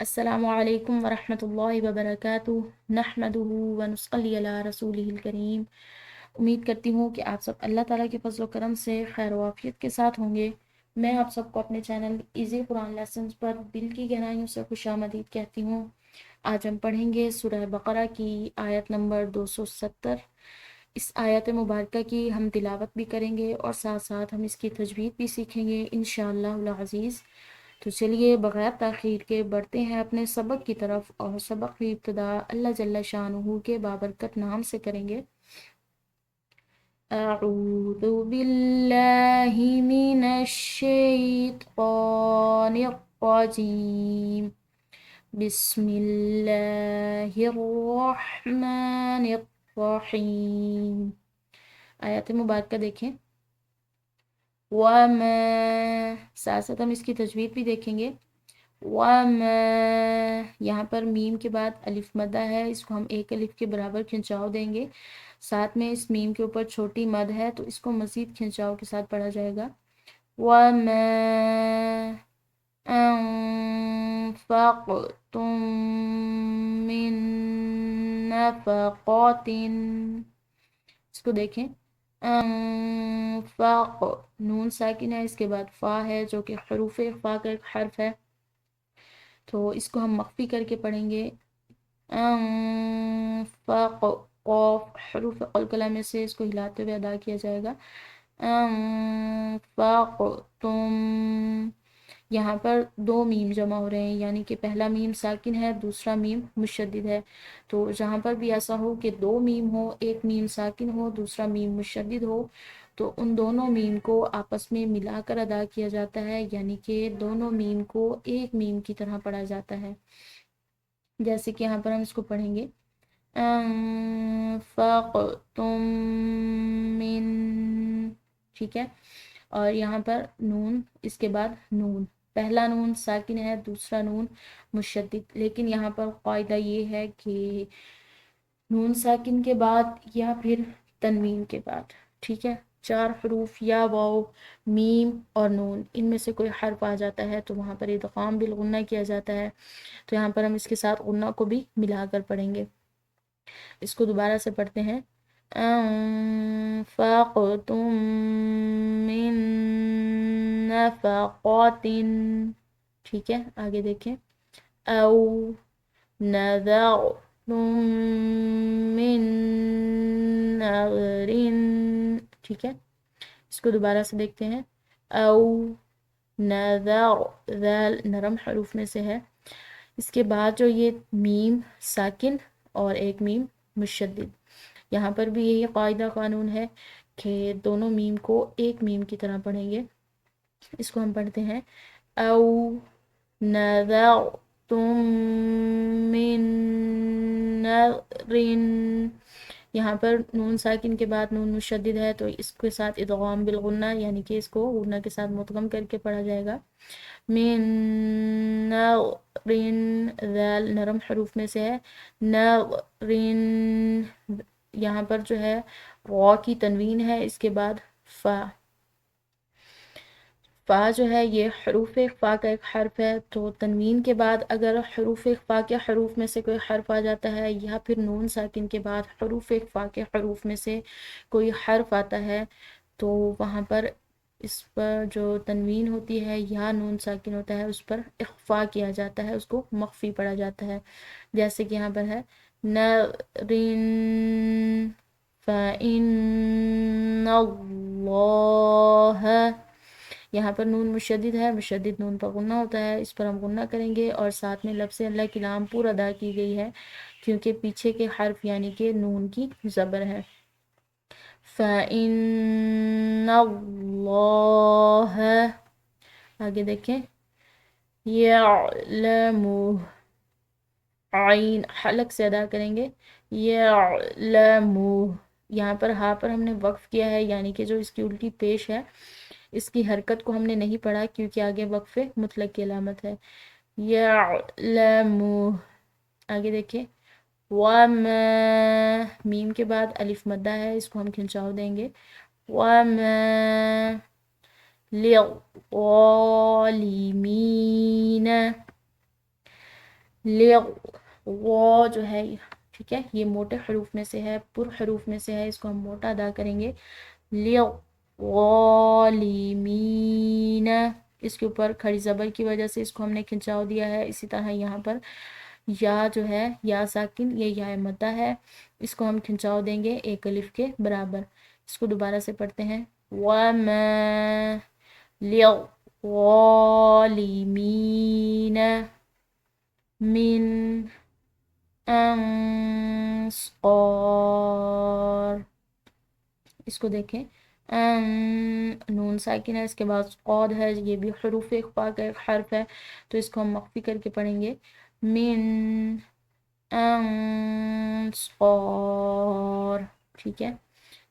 السلام علیکم ورحمۃ اللہ وبرکاتہ نحمدہ ونصلی علی رسولہ الکریم۔ امید کرتی ہوں کہ آپ سب اللہ تعالیٰ کے فضل و کرم سے خیر و عافیت کے ساتھ ہوں گے۔ میں آپ سب کو اپنے چینل ایزی قرآن لیسنز پر دل کی گہرائیوں سے خوش آمدید کہتی ہوں۔ آج ہم پڑھیں گے سورہ بقرہ کی آیت نمبر 270۔ اس آیت مبارکہ کی ہم تلاوت بھی کریں گے اور ساتھ ساتھ ہم اس کی تجوید بھی سیکھیں گے انشاءاللہ العزیز۔ تو چلیے بغیر تاخیر کے بڑھتے ہیں اپنے سبق کی طرف، اور سبق کی ابتدا اللہ جل شانہ کے بابرکت نام سے کریں گے۔ اعوذ باللہ من الشیطان الرجیم، بسم اللہ الرحمن الرحیم۔ آیات مبارکہ دیکھیں۔ وَمَا، ساتھ ساتھ ہم اس کی تجوید بھی دیکھیں گے۔ وَمَا، یہاں پر میم کے بعد الف مدہ ہے، اس کو ہم ایک الف کے برابر کھنچاؤ دیں گے۔ ساتھ میں اس میم کے اوپر چھوٹی مد ہے تو اس کو مزید کھنچاؤ کے ساتھ پڑھا جائے گا۔ وَمَا أَنفَقْتُم مِّن نَفَقَةٍ، اس کو دیکھیں۔ انفاق، نون ساکن ہے، اس کے بعد فا ہے جو کہ حروف اخفا کا ایک حرف ہے، تو اس کو ہم مخفی کر کے پڑھیں گے۔ انفاق، قوف حروف قلقلہ میں سے اس کو ہلاتے ہوئے ادا کیا جائے گا۔ انفاقتم، یہاں پر دو میم جمع ہو رہے ہیں، یعنی کہ پہلا میم ساکن ہے، دوسرا میم مشدد ہے۔ تو جہاں پر بھی ایسا ہو کہ دو میم ہو، ایک میم ساکن ہو دوسرا میم مشدد ہو، تو ان دونوں میم کو آپس میں ملا کر ادا کیا جاتا ہے، یعنی کہ دونوں میم کو ایک میم کی طرح پڑھا جاتا ہے۔ جیسے کہ یہاں پر ہم اس کو پڑھیں گے۔ انفقتم من، ٹھیک ہے، اور یہاں پر نون، اس کے بعد نون، پہلا نون ساکن ہے دوسرا نون مشدد، لیکن یہاں پر قاعدہ یہ ہے کہ نون ساکن کے بعد یا پھر تنوین کے بعد، ٹھیک ہے، چار حروف یا واو میم اور نون، ان میں سے کوئی حرف آ جاتا ہے تو وہاں پر ادغام بالغنہ کیا جاتا ہے، تو یہاں پر ہم اس کے ساتھ غنہ کو بھی ملا کر پڑھیں گے۔ اس کو دوبارہ سے پڑھتے ہیں۔ انفقتم من نفقات، ٹھیک ہے، آگے دیکھیں۔ او نذرتم من نذر، ٹھیک ہے، اس کو دوبارہ سے دیکھتے ہیں۔ او نذر، ذال نرم حروف میں سے ہے، اس کے بعد جو یہ میم ساکن اور ایک میم مشدد، یہاں پر بھی یہی قاعدہ قانون ہے کہ دونوں میم کو ایک میم کی طرح پڑھیں گے۔ اس کو ہم پڑھتے ہیں۔ او نذرتم من نذر، یہاں پر نون ساکن کے بعد نون مشدد ہے تو اس کے ساتھ ادغام بالغنہ، یعنی کہ اس کو غنہ کے ساتھ مدغم کر کے پڑھا جائے گا۔ من نذر، ذال نرم حروف میں سے ہے، نذر، یہاں پر جو ہے غا کی تنوین ہے، اس کے بعد فا، فا جو ہے یہ حروف اخفا کا ایک حرف ہے، تو تنوین کے بعد اگر حروف اخفا کے حروف میں سے کوئی حرف آ جاتا ہے یا پھر نون ساکن کے بعد حروف اخفا کے حروف میں سے کوئی حرف آتا ہے تو وہاں پر اس پر جو تنوین ہوتی ہے یا نون ساکن ہوتا ہے اس پر اخفا کیا جاتا ہے، اس کو مخفی پڑھا جاتا ہے، جیسے کہ یہاں پر ہے نَذْرٍ فَإِنَّ اللَّهَ، یہاں پر نون مشدد ہے، مشدد نون پر غنہ ہوتا ہے، اس پر ہم غنہ کریں گے، اور ساتھ میں لفظ اللہ کی لام پور ادا کی گئی ہے کیونکہ پیچھے کے حرف یعنی کہ نون کی زبر ہے۔ فَإِنَّ اللَّهَ، آگے دیکھیں۔ يَعْلَمُ، عین حلق سے ادا کریں گے۔ يَعْلَمُ، یہاں پر ہا پر ہم نے وقف کیا ہے، یعنی کہ جو اس کی الٹی پیش ہے اس کی حرکت کو ہم نے نہیں پڑھا کیونکہ آگے وقف مطلق کی علامت ہے۔ يَعْلَمُ، آگے دیکھیں۔ وَمَا، میم کے بعد الف مدہ ہے، اس کو ہم کھنچاؤ دیں گے۔ وَمَا لِلظَّالِمِينَ، لغ، غو جو ہے ٹھیک ہے یہ موٹے حروف میں سے ہے، پر حروف میں سے ہے، اس کو ہم موٹا ادا کریں گے، لغ غالمین، اس کے اوپر کھڑی زبر کی وجہ سے اس کو ہم نے کھنچاؤ دیا ہے۔ اسی طرح یہاں پر یا جو ہے یا ساکن، یہ یا مدہ ہے، اس کو ہم کھنچاؤ دیں گے ایک الف کے برابر۔ اس کو دوبارہ سے پڑھتے ہیں، وَمَا لِلظَّالِمِينَ من انصار، اس کو دیکھیں، نون ساکن ہے، اس کے بعد قاد ہے، یہ بھی حروف اخفاء کا ایک حرف ہے، تو اس کو ہم مخفی کر کے پڑھیں گے، من انصار، ٹھیک ہے۔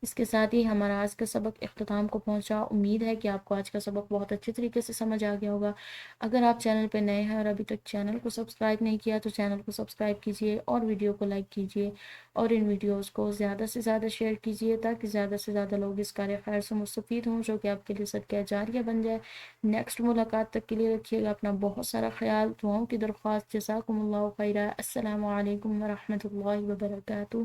اس کے ساتھ ہی ہمارا آج کا سبق اختتام کو پہنچا۔ امید ہے کہ آپ کو آج کا سبق بہت اچھے طریقے سے سمجھ آ گیا ہوگا۔ اگر آپ چینل پہ نئے ہیں اور ابھی تک چینل کو سبسکرائب نہیں کیا تو چینل کو سبسکرائب کیجیے اور ویڈیو کو لائک کیجیے اور ان ویڈیوز کو زیادہ سے زیادہ شیئر کیجیے تاکہ زیادہ سے زیادہ لوگ اس کار خیر سے مستفید ہوں، جو کہ آپ کے لیے صدقہ جاریہ بن جائے۔ نیکسٹ ملاقات تک کے لیے رکھیے گا اپنا بہت سارا خیال، دعاؤں کی درخواست، جزاکم اللہ خیرہ، السلام علیکم ورحمۃ اللہ وبرکاتہ۔